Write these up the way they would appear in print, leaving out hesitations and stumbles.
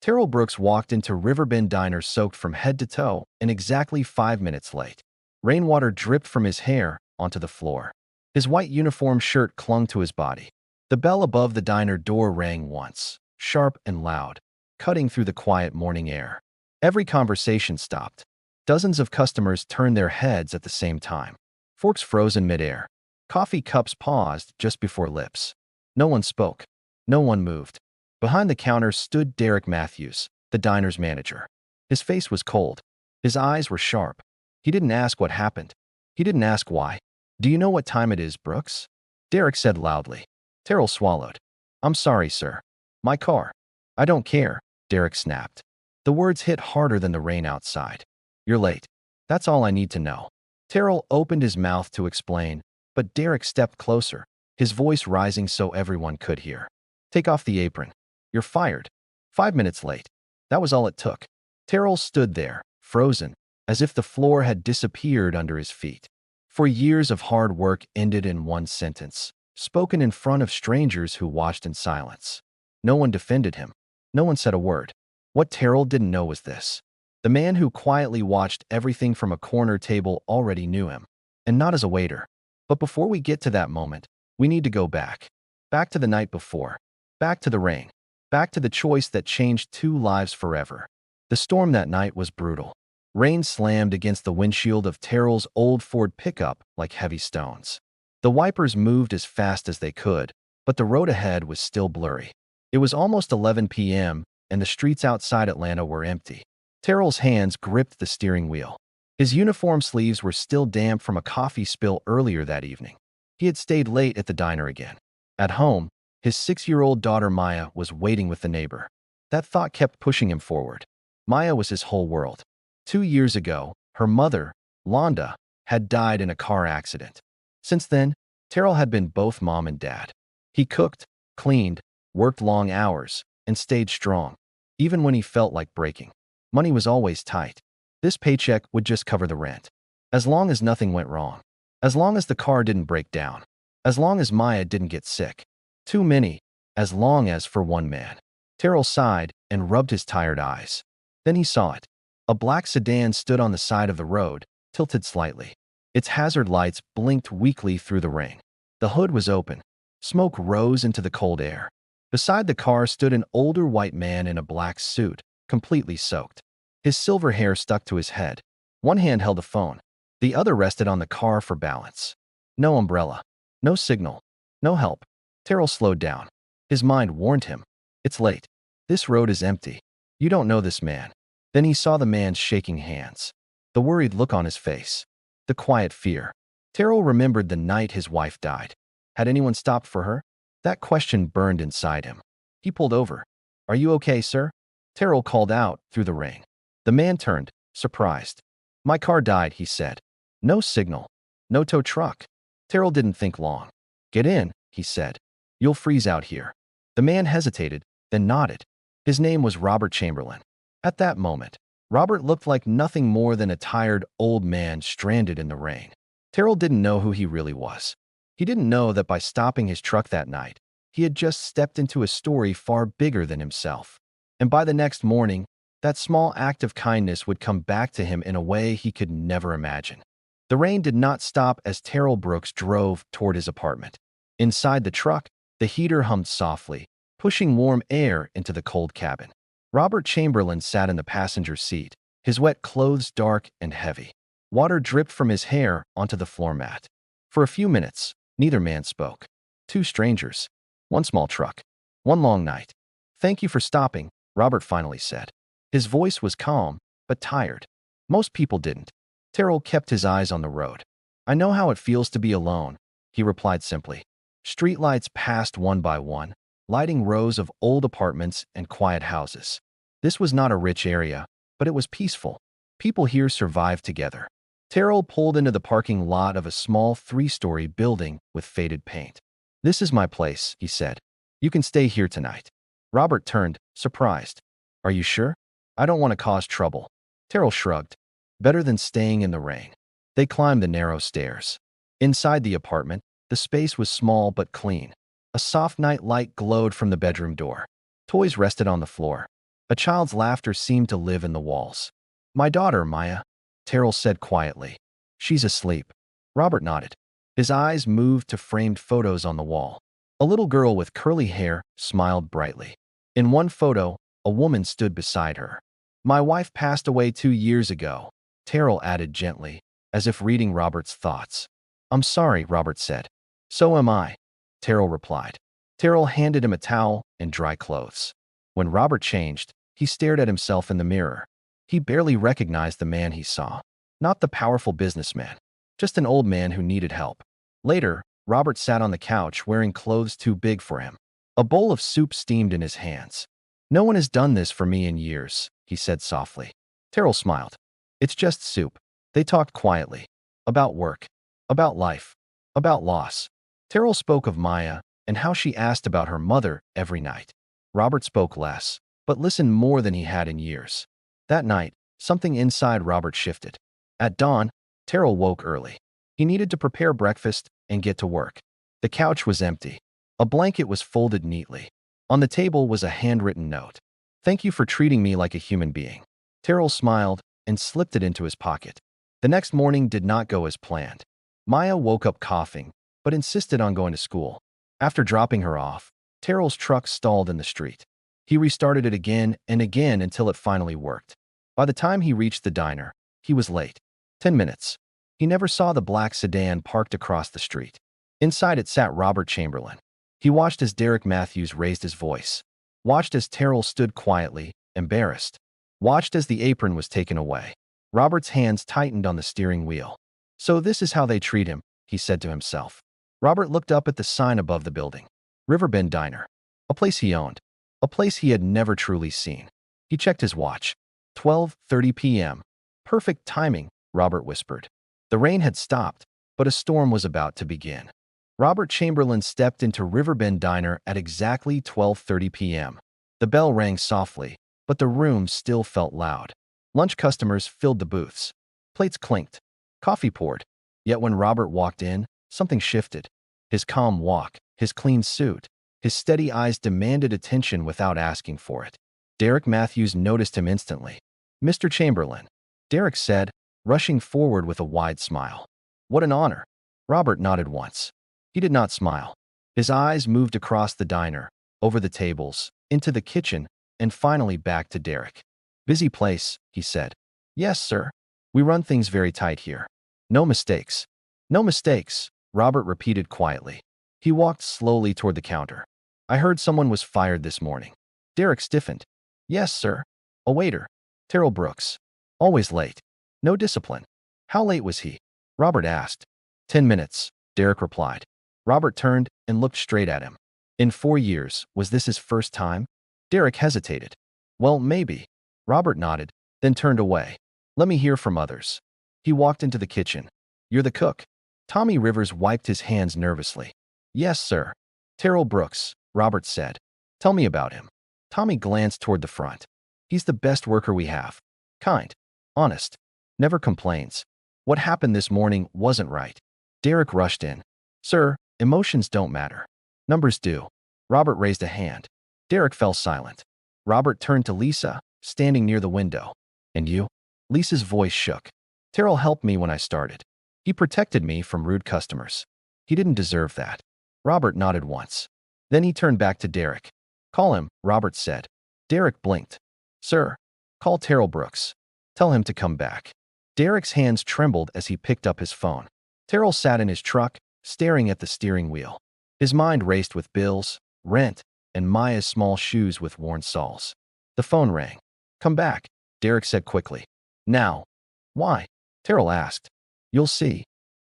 Terrell Brooks walked into Riverbend Diner soaked from head to toe and exactly 5 minutes late. Rainwater dripped from his hair onto the floor. His white uniform shirt clung to his body. The bell above the diner door rang once, sharp and loud, cutting through the quiet morning air. Every conversation stopped. Dozens of customers turned their heads at the same time. Forks frozen midair. Coffee cups paused just before lips. No one spoke. No one moved. Behind the counter stood Derek Matthews, the diner's manager. His face was cold. His eyes were sharp. He didn't ask what happened. He didn't ask why. "Do you know what time it is, Brooks?" Derek said loudly. Terrell swallowed. "I'm sorry, sir. My car." "I don't care," Derek snapped. The words hit harder than the rain outside. "You're late. That's all I need to know." Terrell opened his mouth to explain, but Derek stepped closer, his voice rising so everyone could hear. "Take off the apron. You're fired. 5 minutes late." That was all it took. Terrell stood there, frozen, as if the floor had disappeared under his feet. For years of hard work ended in one sentence, spoken in front of strangers who watched in silence. No one defended him. No one said a word. What Terrell didn't know was this. The man who quietly watched everything from a corner table already knew him, and not as a waiter. But before we get to that moment, we need to go back. Back to the night before. Back to the rain. Back to the choice that changed two lives forever. The storm that night was brutal. Rain slammed against the windshield of Terrell's old Ford pickup like heavy stones. The wipers moved as fast as they could, but the road ahead was still blurry. It was almost 11 p.m., and the streets outside Atlanta were empty. Terrell's hands gripped the steering wheel. His uniform sleeves were still damp from a coffee spill earlier that evening. He had stayed late at the diner again. At home, his 6-year-old daughter Maya was waiting with the neighbor. That thought kept pushing him forward. Maya was his whole world. 2 years ago, her mother, Londa, had died in a car accident. Since then, Terrell had been both mom and dad. He cooked, cleaned, worked long hours, and stayed strong, even when he felt like breaking. Money was always tight. This paycheck would just cover the rent. As long as nothing went wrong. As long as the car didn't break down. As long as Maya didn't get sick. Too many, as long as for one man. Terrell sighed and rubbed his tired eyes. Then he saw it. A black sedan stood on the side of the road, tilted slightly. Its hazard lights blinked weakly through the rain. The hood was open. Smoke rose into the cold air. Beside the car stood an older white man in a black suit, completely soaked. His silver hair stuck to his head. One hand held a phone. The other rested on the car for balance. No umbrella. No signal. No help. Terrell slowed down. His mind warned him. It's late. This road is empty. You don't know this man. Then he saw the man's shaking hands. The worried look on his face. The quiet fear. Terrell remembered the night his wife died. Had anyone stopped for her? That question burned inside him. He pulled over. "Are you okay, sir?" Terrell called out through the rain. The man turned, surprised. "My car died," he said. No signal. No tow truck. Terrell didn't think long. "Get in," he said. "You'll freeze out here." The man hesitated, then nodded. His name was Robert Chamberlain. At that moment, Robert looked like nothing more than a tired old man stranded in the rain. Terrell didn't know who he really was. He didn't know that by stopping his truck that night, he had just stepped into a story far bigger than himself. And by the next morning, that small act of kindness would come back to him in a way he could never imagine. The rain did not stop as Terrell Brooks drove toward his apartment. Inside the truck, the heater hummed softly, pushing warm air into the cold cabin. Robert Chamberlain sat in the passenger seat, his wet clothes dark and heavy. Water dripped from his hair onto the floor mat. For a few minutes, neither man spoke. Two strangers. One small truck. One long night. "Thank you for stopping," Robert finally said. His voice was calm, but tired. Most people didn't. Terrell kept his eyes on the road. "I know how it feels to be alone," he replied simply. Streetlights passed one by one, lighting rows of old apartments and quiet houses. This was not a rich area, but it was peaceful. People here survived together. Terrell pulled into the parking lot of a small 3-story building with faded paint. "This is my place," he said. "You can stay here tonight." Robert turned, surprised. "Are you sure? I don't want to cause trouble." Terrell shrugged. Better than staying in the rain. They climbed the narrow stairs. Inside the apartment, the space was small but clean. A soft night light glowed from the bedroom door. Toys rested on the floor. A child's laughter seemed to live in the walls. "My daughter, Maya," Terrell said quietly. "She's asleep." Robert nodded. His eyes moved to framed photos on the wall. A little girl with curly hair smiled brightly. In one photo, a woman stood beside her. "My wife passed away 2 years ago," Terrell added gently, as if reading Robert's thoughts. "I'm sorry," Robert said. "So am I," Terrell replied. Terrell handed him a towel and dry clothes. When Robert changed, he stared at himself in the mirror. He barely recognized the man he saw. Not the powerful businessman, just an old man who needed help. Later, Robert sat on the couch wearing clothes too big for him. A bowl of soup steamed in his hands. "No one has done this for me in years," he said softly. Terrell smiled. "It's just soup." They talked quietly. About work. About life. About loss. Terrell spoke of Maya and how she asked about her mother every night. Robert spoke less, but listened more than he had in years. That night, something inside Robert shifted. At dawn, Terrell woke early. He needed to prepare breakfast and get to work. The couch was empty. A blanket was folded neatly. On the table was a handwritten note. "Thank you for treating me like a human being." Terrell smiled and slipped it into his pocket. The next morning did not go as planned. Maya woke up coughing, but insisted on going to school. After dropping her off, Terrell's truck stalled in the street. He restarted it again and again until it finally worked. By the time he reached the diner, he was late. 10 minutes. He never saw the black sedan parked across the street. Inside it sat Robert Chamberlain. He watched as Derek Matthews raised his voice. Watched as Terrell stood quietly, embarrassed. Watched as the apron was taken away. Robert's hands tightened on the steering wheel. "So this is how they treat him," he said to himself. Robert looked up at the sign above the building. Riverbend Diner. A place he owned. A place he had never truly seen. He checked his watch. 12:30 p.m. "Perfect timing," Robert whispered. The rain had stopped, but a storm was about to begin. Robert Chamberlain stepped into Riverbend Diner at exactly 12:30 p.m. The bell rang softly, but the room still felt loud. Lunch customers filled the booths. Plates clinked. Coffee poured. Yet when Robert walked in, something shifted. His calm walk, his clean suit, his steady eyes demanded attention without asking for it. Derek Matthews noticed him instantly. "Mr. Chamberlain," Derek said, rushing forward with a wide smile. "What an honor." Robert nodded once. He did not smile. His eyes moved across the diner, over the tables, into the kitchen, and finally back to Derek. "Busy place," he said. "Yes, sir. We run things very tight here. No mistakes." "No mistakes," Robert repeated quietly. He walked slowly toward the counter. "I heard someone was fired this morning." Derek stiffened. "Yes, sir. A waiter. Terrell Brooks. Always late. No discipline." "How late was he?" Robert asked. 10 minutes, Derek replied. Robert turned and looked straight at him. In 4 years, was this his first time? Derek hesitated. "Well, maybe." Robert nodded, then turned away. "Let me hear from others." He walked into the kitchen. "You're the cook." Tommy Rivers wiped his hands nervously. "Yes, sir." "Terrell Brooks," Robert said. "Tell me about him." Tommy glanced toward the front. "He's the best worker we have. Kind. Honest. Never complains. What happened this morning wasn't right." Derek rushed in. "Sir, emotions don't matter. Numbers do." Robert raised a hand. Derek fell silent. Robert turned to Lisa, standing near the window. "And you?" Lisa's voice shook. "Terrell helped me when I started. He protected me from rude customers. He didn't deserve that." Robert nodded once. Then he turned back to Derek. "Call him," Robert said. Derek blinked. "Sir, call Terrell Brooks. Tell him to come back." Derek's hands trembled as he picked up his phone. Terrell sat in his truck, staring at the steering wheel. His mind raced with bills, rent, and Maya's small shoes with worn soles. The phone rang. "Come back," Derek said quickly. "Now." "Why?" Terrell asked. "You'll see,"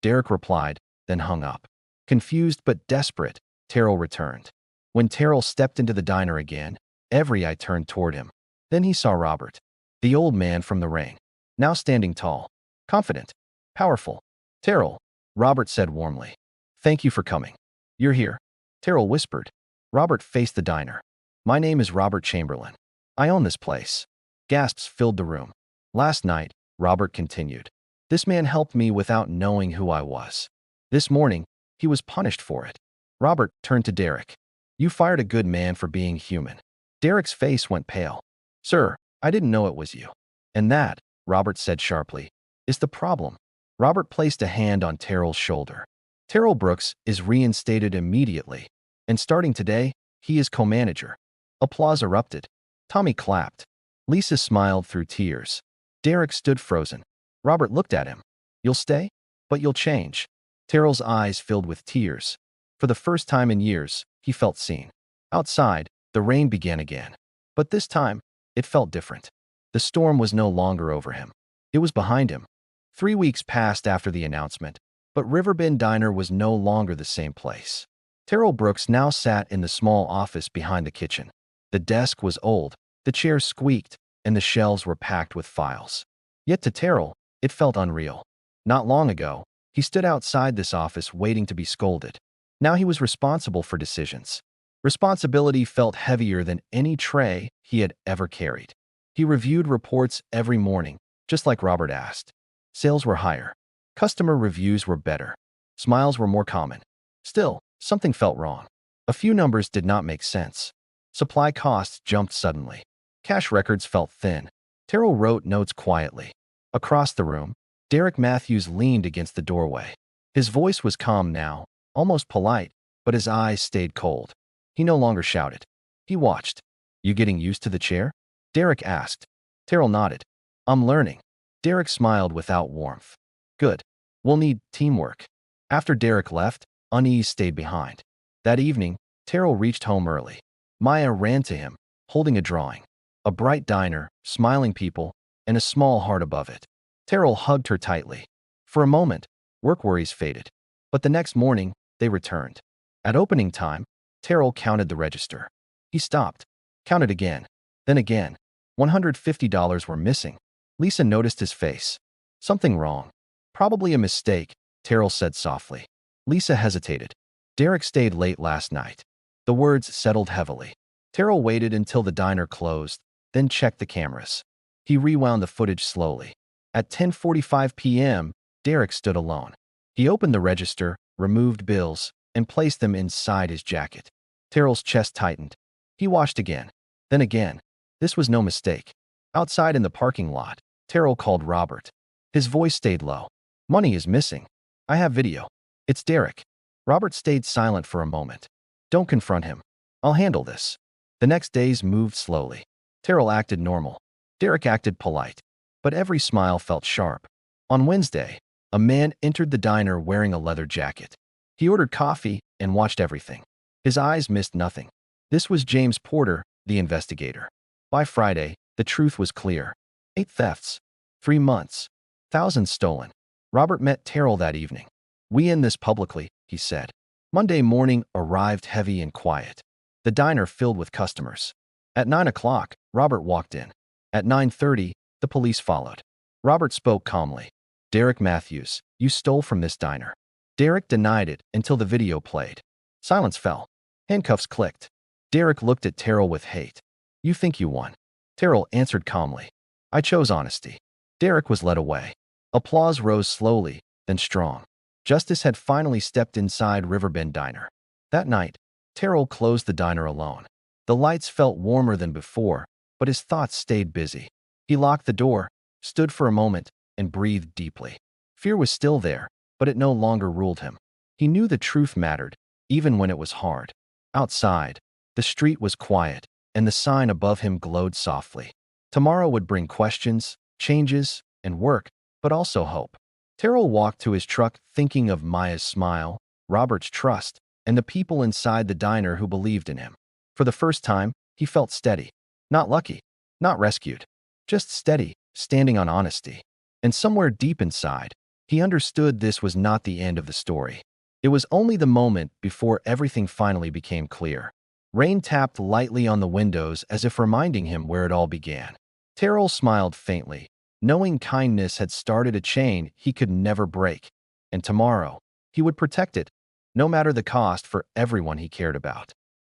Derek replied, then hung up. Confused but desperate, Terrell returned. When Terrell stepped into the diner again, every eye turned toward him. Then he saw Robert, the old man from the ring, now standing tall, confident, powerful. "Terrell," Robert said warmly. "Thank you for coming." "You're here," Terrell whispered. Robert faced the diner. "My name is Robert Chamberlain. I own this place." Gasps filled the room. "Last night," Robert continued, "this man helped me without knowing who I was. This morning, he was punished for it." Robert turned to Derek. "You fired a good man for being human." Derek's face went pale. "Sir, I didn't know it was you." "And that," Robert said sharply, "is the problem." Robert placed a hand on Terrell's shoulder. "Terrell Brooks is reinstated immediately, and starting today, he is co-manager." Applause erupted. Tommy clapped. Lisa smiled through tears. Derek stood frozen. Robert looked at him. "You'll stay? But you'll change." Terrell's eyes filled with tears. For the first time in years, he felt seen. Outside, the rain began again. But this time, it felt different. The storm was no longer over him. It was behind him. 3 weeks passed after the announcement, but Riverbend Diner was no longer the same place. Terrell Brooks now sat in the small office behind the kitchen. The desk was old, the chairs squeaked, and the shelves were packed with files. Yet to Terrell, it felt unreal. Not long ago, he stood outside this office waiting to be scolded. Now he was responsible for decisions. Responsibility felt heavier than any tray he had ever carried. He reviewed reports every morning, just like Robert asked. Sales were higher. Customer reviews were better. Smiles were more common. Still, something felt wrong. A few numbers did not make sense. Supply costs jumped suddenly. Cash records felt thin. Terrell wrote notes quietly. Across the room, Derek Matthews leaned against the doorway. His voice was calm now, almost polite, but his eyes stayed cold. He no longer shouted. He watched. "You getting used to the chair?" Derek asked. Terrell nodded. "I'm learning." Derek smiled without warmth. "Good. We'll need teamwork." After Derek left, unease stayed behind. That evening, Terrell reached home early. Maya ran to him, holding a drawing. A bright diner, smiling people, and a small heart above it. Terrell hugged her tightly. For a moment, work worries faded. But the next morning, they returned. At opening time, Terrell counted the register. He stopped, counted again, then again. $150 were missing. Lisa noticed his face. "Something wrong." "Probably a mistake," Terrell said softly. Lisa hesitated. "Derek stayed late last night." The words settled heavily. Terrell waited until the diner closed, then checked the cameras. He rewound the footage slowly. At 10:45 p.m., Derek stood alone. He opened the register, removed bills, and placed them inside his jacket. Terrell's chest tightened. He watched again, then again. This was no mistake. Outside in the parking lot, Terrell called Robert. His voice stayed low. "Money is missing. I have video." "It's Derek." Robert stayed silent for a moment. "Don't confront him. I'll handle this." The next days moved slowly. Terrell acted normal. Derek acted polite. But every smile felt sharp. On Wednesday, a man entered the diner wearing a leather jacket. He ordered coffee and watched everything. His eyes missed nothing. This was James Porter, the investigator. By Friday, the truth was clear. 8 thefts. 3 months. Thousands stolen. Robert met Terrell that evening. "We end this publicly," he said. Monday morning arrived heavy and quiet. The diner filled with customers. At 9 o'clock, Robert walked in. At 9:30, the police followed. Robert spoke calmly. "Derek Matthews, you stole from this diner." Derek denied it until the video played. Silence fell. Handcuffs clicked. Derek looked at Terrell with hate. "You think you won." Terrell answered calmly. "I chose honesty." Derek was led away. Applause rose slowly, then strong. Justice had finally stepped inside Riverbend Diner. That night, Terrell closed the diner alone. The lights felt warmer than before, but his thoughts stayed busy. He locked the door, stood for a moment, and breathed deeply. Fear was still there, but it no longer ruled him. He knew the truth mattered, even when it was hard. Outside, the street was quiet, and the sign above him glowed softly. Tomorrow would bring questions, changes, and work, but also hope. Terrell walked to his truck thinking of Maya's smile, Robert's trust, and the people inside the diner who believed in him. For the first time, he felt steady. Not lucky, not rescued. Just steady, standing on honesty. And somewhere deep inside, he understood this was not the end of the story. It was only the moment before everything finally became clear. Rain tapped lightly on the windows as if reminding him where it all began. Terrell smiled faintly, knowing kindness had started a chain he could never break. And tomorrow, he would protect it, no matter the cost, for everyone he cared about.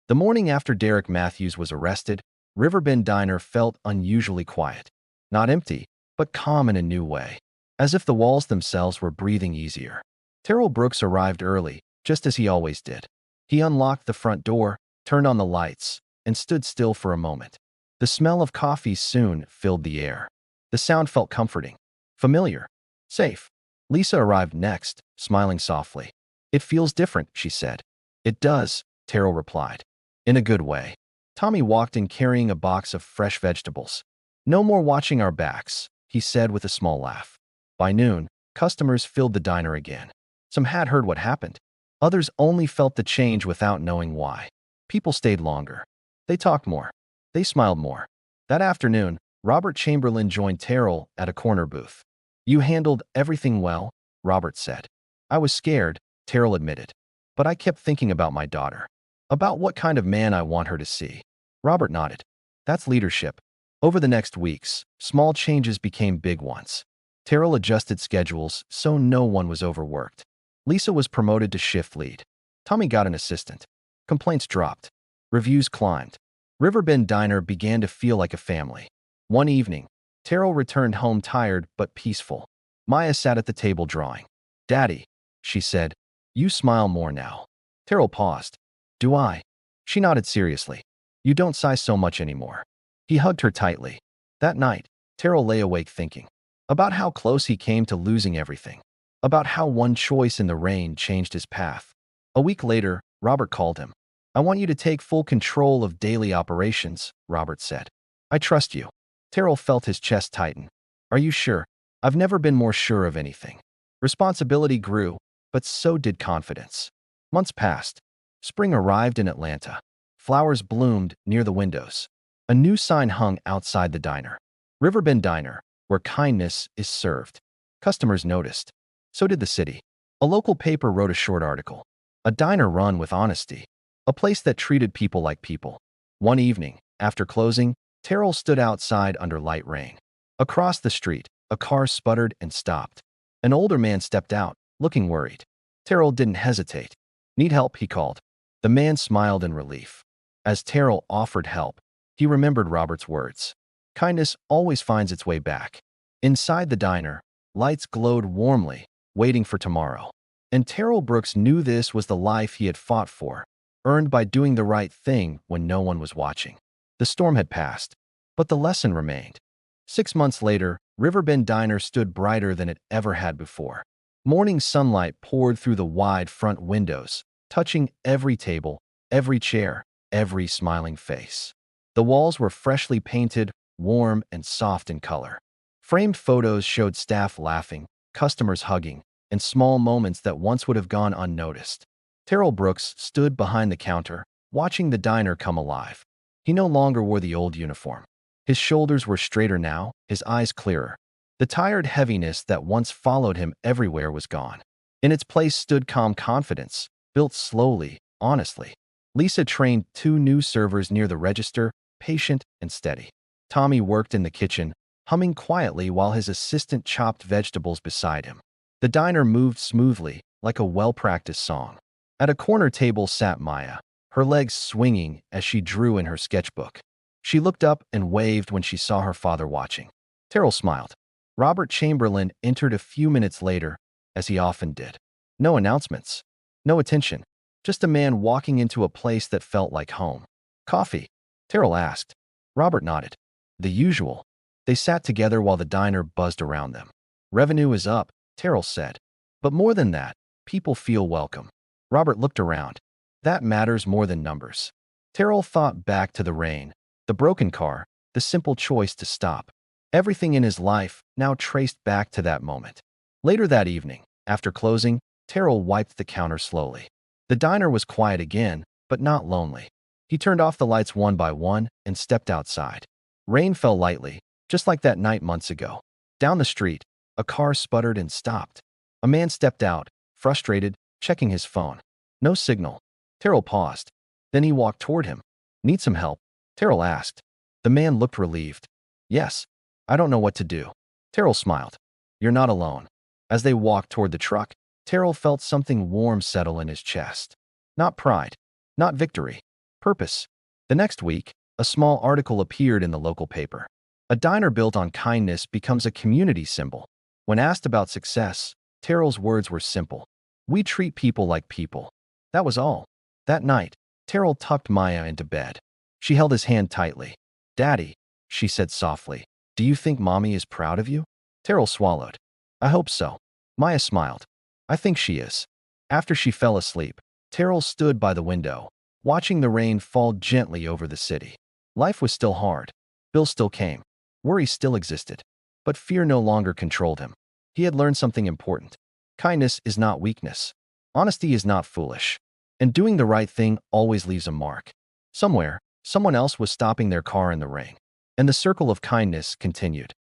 The morning after Derek Matthews was arrested, Riverbend Diner felt unusually quiet. Not empty, but calm in a new way, as if the walls themselves were breathing easier. Terrell Brooks arrived early, just as he always did. He unlocked the front door, turned on the lights, and stood still for a moment. The smell of coffee soon filled the air. The sound felt comforting, familiar, safe. Lisa arrived next, smiling softly. "It feels different," she said. "It does," Terrell replied. "In a good way." Tommy walked in carrying a box of fresh vegetables. "No more watching our backs," he said with a small laugh. By noon, customers filled the diner again. Some had heard what happened. Others only felt the change without knowing why. People stayed longer. They talked more. They smiled more. That afternoon, Robert Chamberlain joined Terrell at a corner booth. "You handled everything well," Robert said. "I was scared," Terrell admitted. "But I kept thinking about my daughter. About what kind of man I want her to see." Robert nodded. "That's leadership." Over the next weeks, small changes became big ones. Terrell adjusted schedules so no one was overworked. Lisa was promoted to shift lead. Tommy got an assistant. Complaints dropped. Reviews climbed. Riverbend Diner began to feel like a family. One evening, Terrell returned home tired but peaceful. Maya sat at the table drawing. "Daddy," she said, "you smile more now." Terrell paused. "Do I?" She nodded seriously. "You don't sigh so much anymore." He hugged her tightly. That night, Terrell lay awake thinking about how close he came to losing everything, about how one choice in the rain changed his path. A week later, Robert called him. "I want you to take full control of daily operations," Robert said. "I trust you." Terrell felt his chest tighten. "Are you sure?" "I've never been more sure of anything." Responsibility grew, but so did confidence. Months passed. Spring arrived in Atlanta. Flowers bloomed near the windows. A new sign hung outside the diner. Riverbend Diner, where kindness is served. Customers noticed. So did the city. A local paper wrote a short article. A diner run with honesty. A place that treated people like people. One evening, after closing, Terrell stood outside under light rain. Across the street, a car sputtered and stopped. An older man stepped out, looking worried. Terrell didn't hesitate. "Need help?" he called. The man smiled in relief. As Terrell offered help, he remembered Robert's words. Kindness always finds its way back. Inside the diner, lights glowed warmly, waiting for tomorrow. And Terrell Brooks knew this was the life he had fought for, earned by doing the right thing when no one was watching. The storm had passed, but the lesson remained. 6 months later, Riverbend Diner stood brighter than it ever had before. Morning sunlight poured through the wide front windows, touching every table, every chair, every smiling face. The walls were freshly painted, warm and soft in color. Framed photos showed staff laughing, customers hugging, and small moments that once would have gone unnoticed. Terrell Brooks stood behind the counter, watching the diner come alive. He no longer wore the old uniform. His shoulders were straighter now, his eyes clearer. The tired heaviness that once followed him everywhere was gone. In its place stood calm confidence, built slowly, honestly. Lisa trained 2 new servers near the register, patient and steady. Tommy worked in the kitchen, humming quietly while his assistant chopped vegetables beside him. The diner moved smoothly, like a well-practiced song. At a corner table sat Maya, her legs swinging as she drew in her sketchbook. She looked up and waved when she saw her father watching. Terrell smiled. Robert Chamberlain entered a few minutes later, as he often did. No announcements. No attention. Just a man walking into a place that felt like home. "Coffee?" Terrell asked. Robert nodded. "The usual." They sat together while the diner buzzed around them. "Revenue is up," Terrell said. "But more than that, people feel welcome." Robert looked around. "That matters more than numbers." Terrell thought back to the rain, the broken car, the simple choice to stop. Everything in his life now traced back to that moment. Later that evening, after closing, Terrell wiped the counter slowly. The diner was quiet again, but not lonely. He turned off the lights one by one and stepped outside. Rain fell lightly, just like that night months ago. Down the street, a car sputtered and stopped. A man stepped out, frustrated, checking his phone. No signal. Terrell paused. Then he walked toward him. "Need some help?" Terrell asked. The man looked relieved. "Yes. I don't know what to do." Terrell smiled. "You're not alone." As they walked toward the truck, Terrell felt something warm settle in his chest. Not pride. Not victory. Purpose. The next week, a small article appeared in the local paper. "A diner built on kindness becomes a community symbol." When asked about success, Terrell's words were simple. "We treat people like people." That was all. That night, Terrell tucked Maya into bed. She held his hand tightly. Daddy, she said softly, do you think Mommy is proud of you? Terrell swallowed. I hope so. Maya smiled. I think she is. After she fell asleep, Terrell stood by the window, watching the rain fall gently over the city. Life was still hard. Bills still came. Worry still existed. But fear no longer controlled him. He had learned something important. Kindness is not weakness. Honesty is not foolish. And doing the right thing always leaves a mark. Somewhere, someone else was stopping their car in the rain. And the circle of kindness continued.